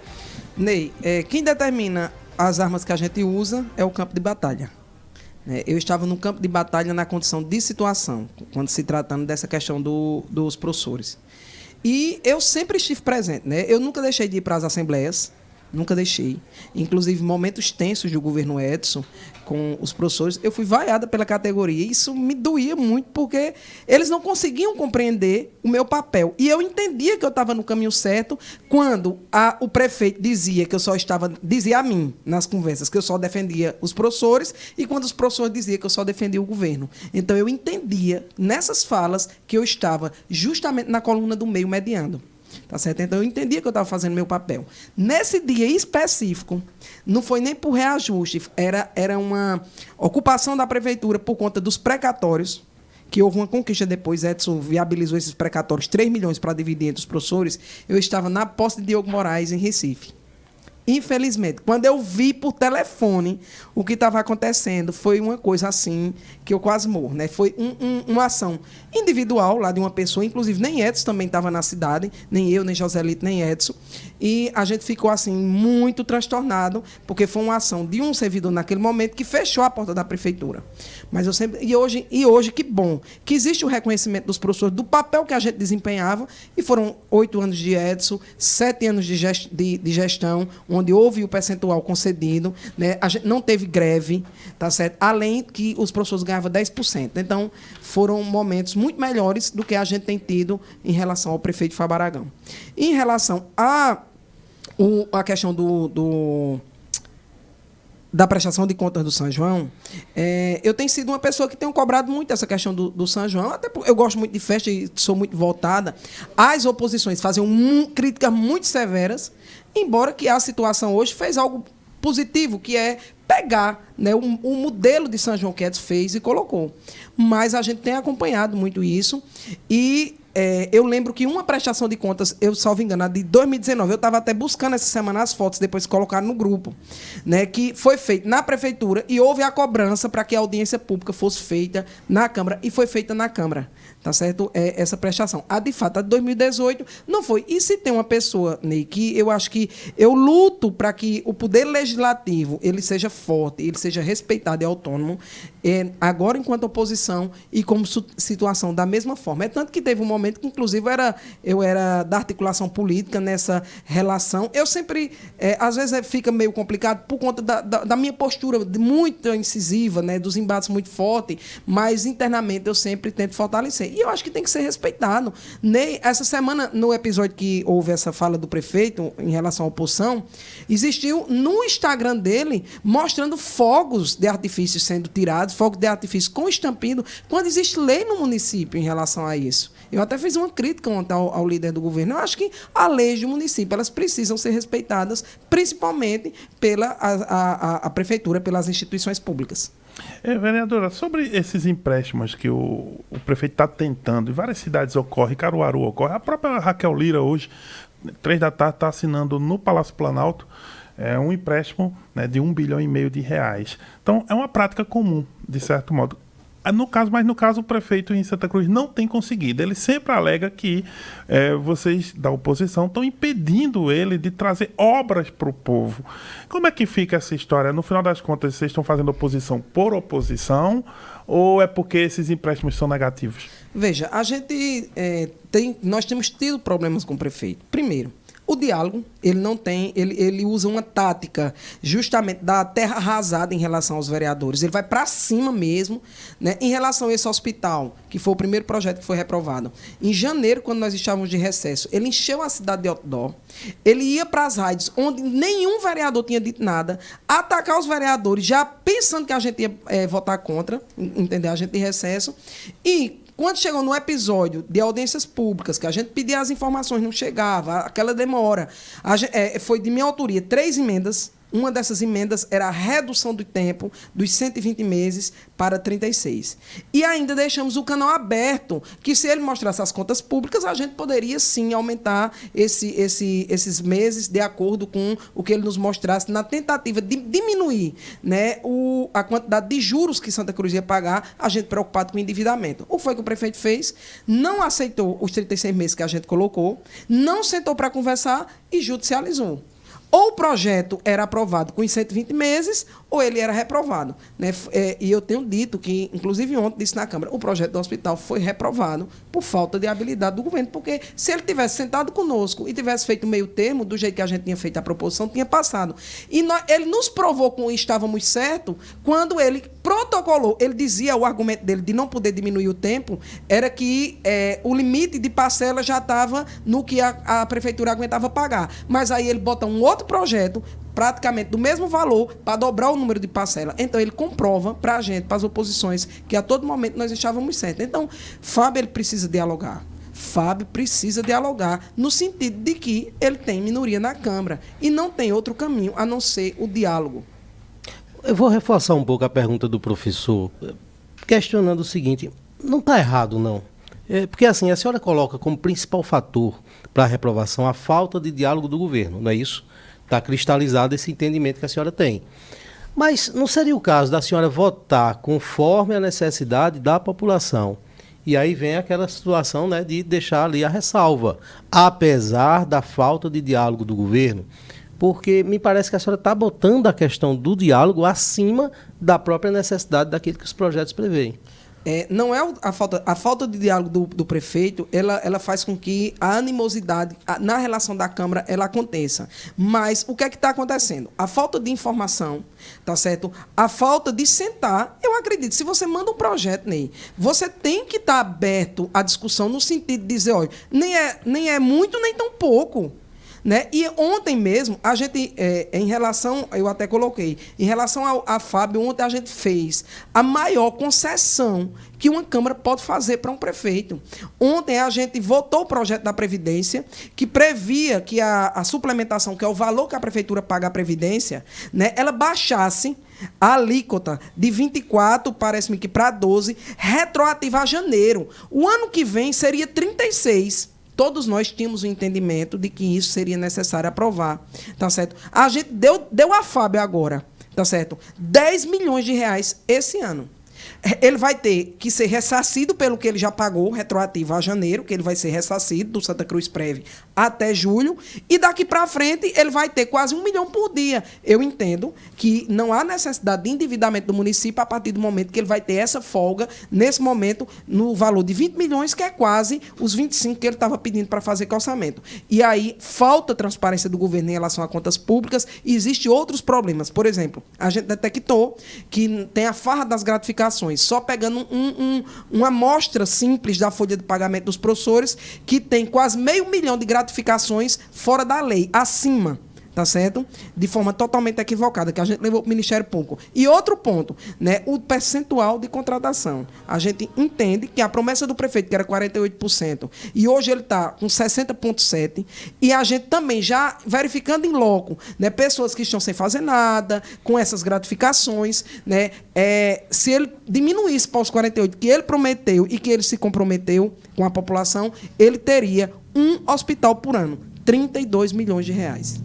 Ney, quem determina as armas que a gente usa é o campo de batalha. Eu estava no campo de batalha na condição de situação, quando se tratando dessa questão dos professores. E eu sempre estive presente, né? Eu nunca deixei de ir para as assembleias, nunca deixei. Inclusive, momentos tensos do governo Edson com os professores, eu fui vaiada pela categoria. E isso me doía muito, porque eles não conseguiam compreender o meu papel. E eu entendia que eu estava no caminho certo quando o prefeito dizia que eu só estava... Dizia a mim, nas conversas, que eu só defendia os professores, e quando os professores diziam que eu só defendia o governo. Então, eu entendia, nessas falas, que eu estava justamente na coluna do meio mediando. Tá certo? Então, eu entendia que eu estava fazendo meu papel. Nesse dia específico, não foi nem por reajuste, era uma ocupação da prefeitura por conta dos precatórios, que houve uma conquista depois, Edson viabilizou esses precatórios, 3 milhões para dividir entre os professores. Eu estava na posse de Diogo Moraes, em Recife. Infelizmente, quando eu vi por telefone o que estava acontecendo, foi uma coisa assim que eu quase morro, né? Foi uma ação individual lá de uma pessoa, inclusive nem Edson também estava na cidade, nem eu, nem Joselito, nem Edson, e a gente ficou assim muito transtornado, porque foi uma ação de um servidor naquele momento que fechou a porta da prefeitura. Mas eu sempre e hoje que bom que existe o reconhecimento dos professores do papel que a gente desempenhava, e foram 8 anos de Edson, 7 anos de gestão, onde houve o percentual concedido, né? A gente não teve greve, tá certo? Além que os professores ganhavam 10%. Então, foram momentos muito melhores do que a gente tem tido em relação ao prefeito Fábio Aragão. Em relação a questão da prestação de contas do São João, eu tenho sido uma pessoa que tenho cobrado muito essa questão do São João, até porque eu gosto muito de festa e sou muito voltada. As oposições faziam críticas muito severas, embora que a situação hoje fez algo positivo, que é pegar, né, o modelo de São João que Edson fez e colocou. Mas a gente tem acompanhado muito isso, e eu lembro que uma prestação de contas, eu salvo engano, de 2019, eu estava até buscando essa semana as fotos, depois colocaram no grupo, né, que foi feito na prefeitura e houve a cobrança para que a audiência pública fosse feita na Câmara, e foi feita na Câmara, tá certo? Essa prestação. De fato, a de 2018 não foi. E se tem uma pessoa, Ney, que eu acho que eu luto para que o poder legislativo ele seja forte, ele seja respeitado e autônomo, agora enquanto oposição e como situação da mesma forma. É tanto que teve um momento que, inclusive, eu era da articulação política nessa relação. Eu sempre, às vezes fica meio complicado por conta da minha postura muito incisiva, né, dos embates muito fortes, mas internamente eu sempre tento fortalecer. E eu acho que tem que ser respeitado. Essa semana, no episódio que houve essa fala do prefeito em relação à oposição, existiu no Instagram dele mostrando fogos de artifício sendo tirados, fogos de artifício com estampido, quando existe lei no município em relação a isso. Eu até fiz uma crítica ontem ao líder do governo. Eu acho que as leis do município elas precisam ser respeitadas, principalmente pela a prefeitura, pelas instituições públicas. Vereadora, sobre esses empréstimos que o prefeito está tentando, em várias cidades ocorre, Caruaru ocorre, a própria Raquel Lira hoje, 3 da tarde, está assinando no Palácio Planalto um empréstimo, né, de R$1,5 bilhão de reais. Então, é uma prática comum, de certo modo. No caso, o prefeito em Santa Cruz não tem conseguido. Ele sempre alega que vocês da oposição estão impedindo ele de trazer obras para o povo. Como é que fica essa história? No final das contas, vocês estão fazendo oposição por oposição ou é porque esses empréstimos são negativos? Veja, a gente nós temos tido problemas com o prefeito. Primeiro, o diálogo, ele não tem, ele usa uma tática justamente da terra arrasada em relação aos vereadores. Ele vai para cima mesmo, né? Em relação a esse hospital, que foi o primeiro projeto que foi reprovado. Em janeiro, quando nós estávamos de recesso, ele encheu a cidade de outdoor, ele ia para as rádios onde nenhum vereador tinha dito nada, atacar os vereadores, já pensando que a gente ia votar contra, entendeu? A gente de recesso. E quando chegou no episódio de audiências públicas, que a gente pedia as informações, não chegava, aquela demora, foi de minha autoria 3 emendas uma dessas emendas era a redução do tempo dos 120 meses para 36. E ainda deixamos o canal aberto, que se ele mostrasse as contas públicas, a gente poderia sim aumentar esses meses de acordo com o que ele nos mostrasse, na tentativa de diminuir, né, a quantidade de juros que Santa Cruz ia pagar, a gente preocupado com o endividamento. O que foi que o prefeito fez? Não aceitou os 36 meses que a gente colocou, não sentou para conversar e judicializou. Ou o projeto era aprovado com 120 meses, ou ele era reprovado. Né? E eu tenho dito que, inclusive ontem disse na Câmara, o projeto do hospital foi reprovado por falta de habilidade do governo, porque se ele tivesse sentado conosco e tivesse feito meio termo, do jeito que a gente tinha feito a proposição, tinha passado. E ele nos provou que estávamos certos quando ele protocolou. Ele dizia, o argumento dele de não poder diminuir o tempo, era que o limite de parcela já estava no que a prefeitura aguentava pagar. Mas aí ele bota um outro projeto, praticamente do mesmo valor, para dobrar o número de parcela. Então, ele comprova para a gente, para as oposições, que a todo momento nós estávamos certos. Então, Fábio, ele precisa dialogar. Fábio precisa dialogar no sentido de que ele tem minoria na Câmara e não tem outro caminho a não ser o diálogo. Eu vou reforçar um pouco a pergunta do professor, questionando o seguinte, não está errado, não. Porque, assim, a senhora coloca como principal fator para a reprovação a falta de diálogo do governo, não é isso? Está cristalizado esse entendimento que a senhora tem. Mas não seria o caso da senhora votar conforme a necessidade da população? E aí vem aquela situação, né, de deixar ali a ressalva, apesar da falta de diálogo do governo, porque me parece que a senhora está botando a questão do diálogo acima da própria necessidade daquilo que os projetos preveem. Não é a falta de diálogo do prefeito, ela faz com que a animosidade na relação da Câmara ela aconteça. Mas o que é que está acontecendo? A falta de informação, tá certo? A falta de sentar. Eu acredito, se você manda um projeto, Ney, você tem que estar aberto à discussão no sentido de dizer, olha, nem é muito, nem tão pouco. Né? E ontem mesmo, a gente, em relação, eu até coloquei, em relação a Fábio, ontem a gente fez a maior concessão que uma Câmara pode fazer para um prefeito. Ontem a gente votou o projeto da Previdência, que previa que a suplementação, que é o valor que a Prefeitura paga à Previdência, né, ela baixasse a alíquota de 24, parece-me que para 12, retroativa a janeiro. O ano que vem seria 36. Todos nós tínhamos o entendimento de que isso seria necessário aprovar, tá certo? A gente deu a Fábio agora, tá certo? 10 milhões de reais esse ano. Ele vai ter que ser ressarcido pelo que ele já pagou, retroativo a janeiro, que ele vai ser ressarcido do Santa Cruz Prev até julho, e daqui para frente ele vai ter quase 1 milhão por dia. Eu entendo que não há necessidade de endividamento do município a partir do momento que ele vai ter essa folga, nesse momento, no valor de 20 milhões, que é quase os 25 que ele estava pedindo para fazer calçamento. E aí, falta transparência do governo em relação a contas públicas, e existem outros problemas. Por exemplo, a gente detectou que tem a farra das gratificações, só pegando uma amostra simples da folha de pagamento dos professores, que tem quase 500 mil de gratificações fora da lei, acima, tá certo? De forma totalmente equivocada, que a gente levou para o Ministério Público. E outro ponto, né, o percentual de contratação. A gente entende que a promessa do prefeito, que era 48%, e hoje ele está com 60,7%, e a gente também já verificando em loco, né, pessoas que estão sem fazer nada, com essas gratificações, né, se ele diminuísse para os 48% que ele prometeu e que ele se comprometeu com a população, ele teria um hospital por ano, 32 milhões de reais.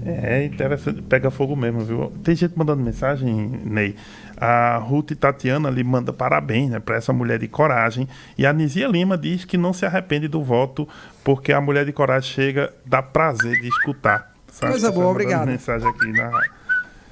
É interessante, pega fogo mesmo, viu? Tem gente mandando mensagem, Ney. A Ruth Tatiana lhe manda parabéns, né, para essa mulher de coragem. E a Nizia Lima diz que não se arrepende do voto, porque a mulher de coragem chega, dá prazer de escutar. Sabe? Coisa boa, obrigado. Mensagem aqui na...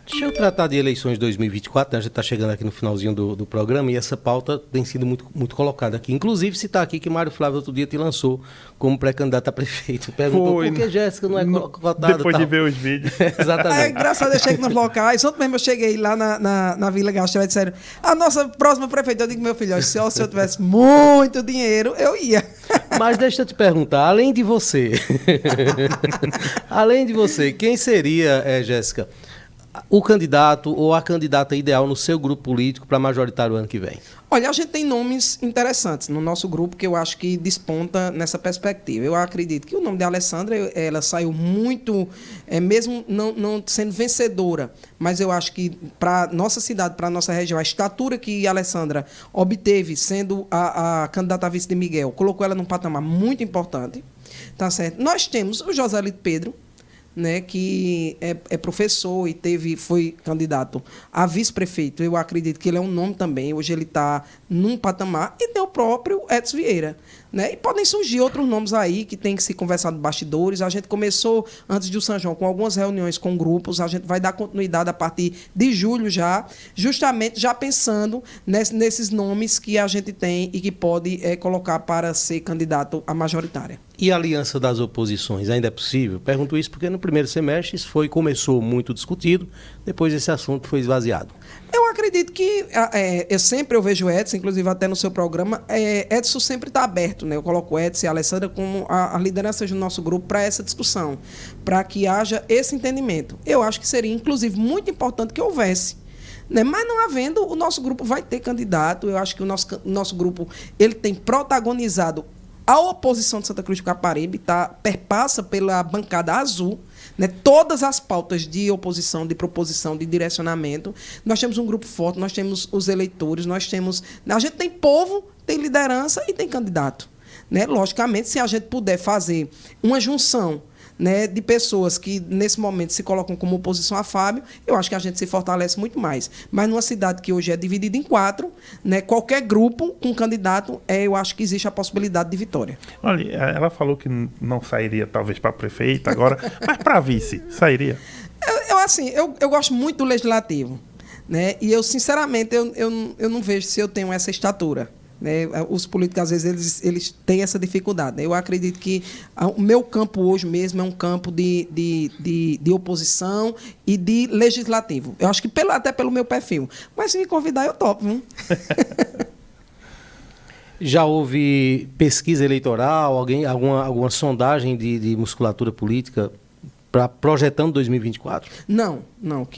Deixa eu tratar de eleições 2024, né? A gente está chegando aqui no finalzinho do programa e essa pauta tem sido muito colocada aqui. Inclusive, citar aqui que Mário Flávio outro dia te lançou como pré-candidato a prefeito. Perguntou por que Jéssica não é cotada. Depois de ver os vídeos. Exatamente. É engraçado, eu chego nos locais. Ontem mesmo eu cheguei lá na Vila Gastel e disseram, a nossa próxima prefeita, eu digo, meu filho, se eu tivesse muito dinheiro, eu ia. Mas deixa eu te perguntar, além de você, quem seria, Jéssica, o candidato ou a candidata ideal no seu grupo político para majoritário ano que vem? Olha, a gente tem nomes interessantes no nosso grupo que eu acho que desponta nessa perspectiva. Eu acredito que o nome de Alessandra, ela saiu muito, mesmo não sendo vencedora, mas eu acho que para nossa cidade, para nossa região, a estatura que a Alessandra obteve sendo a candidata a vice de Miguel, colocou ela num patamar muito importante. Tá certo? Nós temos o Joselito Pedro, né, que é professor e foi candidato a vice-prefeito. Eu acredito que ele é um nome também. Hoje ele está num patamar. E tem o próprio Edson Vieira. Né? E podem surgir outros nomes aí que tem que se conversar de bastidores. A gente começou, antes do São João, com algumas reuniões com grupos. A gente vai dar continuidade a partir de julho já, justamente já pensando nesses nomes que a gente tem e que pode colocar para ser candidato à majoritária. E a aliança das oposições ainda é possível? Pergunto isso porque no primeiro semestre isso começou muito discutido, depois esse assunto foi esvaziado. Eu acredito que, eu vejo o Edson, inclusive até no seu programa, Edson sempre está aberto, né? Eu coloco o Edson e a Alessandra como a liderança do nosso grupo para essa discussão, para que haja esse entendimento. Eu acho que seria, inclusive, muito importante que houvesse. Né? Mas não havendo, o nosso grupo vai ter candidato. Eu acho que o nosso grupo ele tem protagonizado a oposição de Santa Cruz do Caparibe, perpassa pela bancada azul, né? Todas as pautas de oposição, de proposição, de direcionamento. Nós temos um grupo forte, nós temos os eleitores, a gente tem povo, tem liderança e tem candidato. Né? Logicamente, se a gente puder fazer uma junção, né, de pessoas que, nesse momento, se colocam como oposição a Fábio, eu acho que a gente se fortalece muito mais. Mas numa cidade que hoje é dividida em 4, né, qualquer grupo com candidato, eu acho que existe a possibilidade de vitória. Olha, ela falou que não sairia, talvez, para prefeita agora, mas para vice, sairia? Eu gosto muito do legislativo. Né, e eu, sinceramente, eu não vejo se eu tenho essa estatura. Né? Os políticos, às vezes, eles têm essa dificuldade. Né? Eu acredito que o meu campo hoje mesmo é um campo de oposição e de legislativo. Eu acho que até pelo meu perfil. Mas se me convidar, eu topo. Viu? Já houve pesquisa eleitoral, alguma sondagem de musculatura política projetando 2024? Não. Não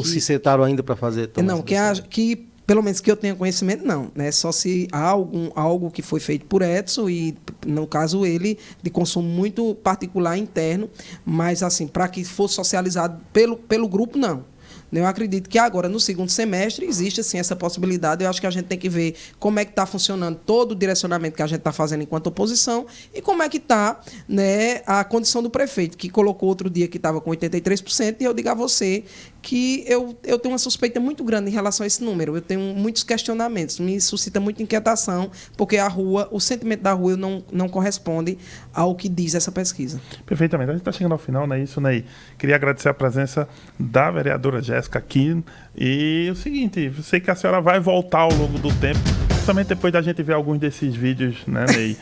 se sentaram ainda para fazer... Não, que pelo menos que eu tenha conhecimento, não. Né? Só se há algo que foi feito por Edson e, no caso, ele de consumo muito particular interno, mas, assim, para que fosse socializado pelo grupo, não. Eu acredito que agora, no segundo semestre, existe assim, essa possibilidade. Eu acho que a gente tem que ver como é que está funcionando todo o direcionamento que a gente está fazendo enquanto oposição e como é que está, né, a condição do prefeito, que colocou outro dia que estava com 83%, e eu digo a você que eu tenho uma suspeita muito grande em relação a esse número. Eu tenho muitos questionamentos, me suscita muita inquietação, porque o sentimento da rua não corresponde ao que diz essa pesquisa. Perfeitamente. A gente está chegando ao final, não é isso, Ney? Queria agradecer a presença da vereadora Jéssica aqui. E o seguinte, eu sei que a senhora vai voltar ao longo do tempo, principalmente depois da gente ver alguns desses vídeos, né, Ney?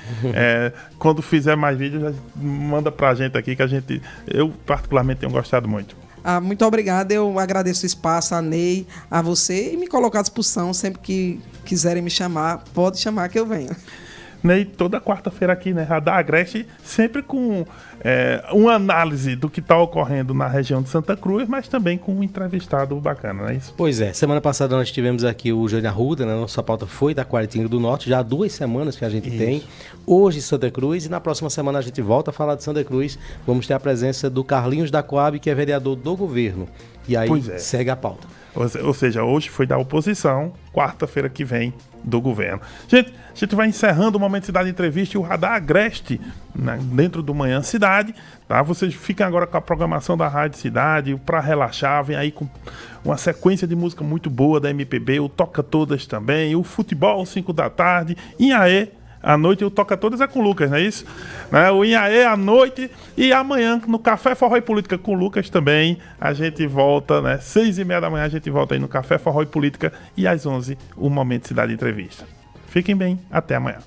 Quando fizer mais vídeos, manda pra gente aqui, que eu particularmente tenho gostado muito. Muito obrigado, eu agradeço o espaço, a Ney, a você, e me colocar à disposição sempre que quiserem me chamar, pode chamar que eu venho. Ney, toda quarta-feira aqui, né, Radar Agreste, sempre com uma análise do que está ocorrendo na região de Santa Cruz, mas também com um entrevistado bacana, não é isso? Pois é, semana passada nós tivemos aqui o Jânio Arruda, né? Nossa pauta foi da Quartinho do Norte, já há 2 semanas que a gente tem, hoje Santa Cruz, e na próxima semana a gente volta a falar de Santa Cruz, vamos ter a presença do Carlinhos da Coab, que é vereador do governo, e aí segue a pauta. Ou seja, hoje foi da oposição, quarta-feira que vem do governo. Gente, a gente vai encerrando o Momento Cidade Entrevista e o Radar Agreste, né, dentro do Manhã Cidade. Tá? Vocês ficam agora com a programação da Rádio Cidade para relaxar. Vem aí com uma sequência de música muito boa da MPB, o Toca Todas também, o Futebol 5 da tarde, Inhaê. À noite o Toca Todas é com o Lucas, não é isso? Né? O Inhaê à noite e amanhã no Café Forró e Política com o Lucas também. A gente volta, né? 6h30 da manhã a gente volta aí no Café Forró e Política e às 11h o Momento Cidade Entrevista. Fiquem bem, até amanhã.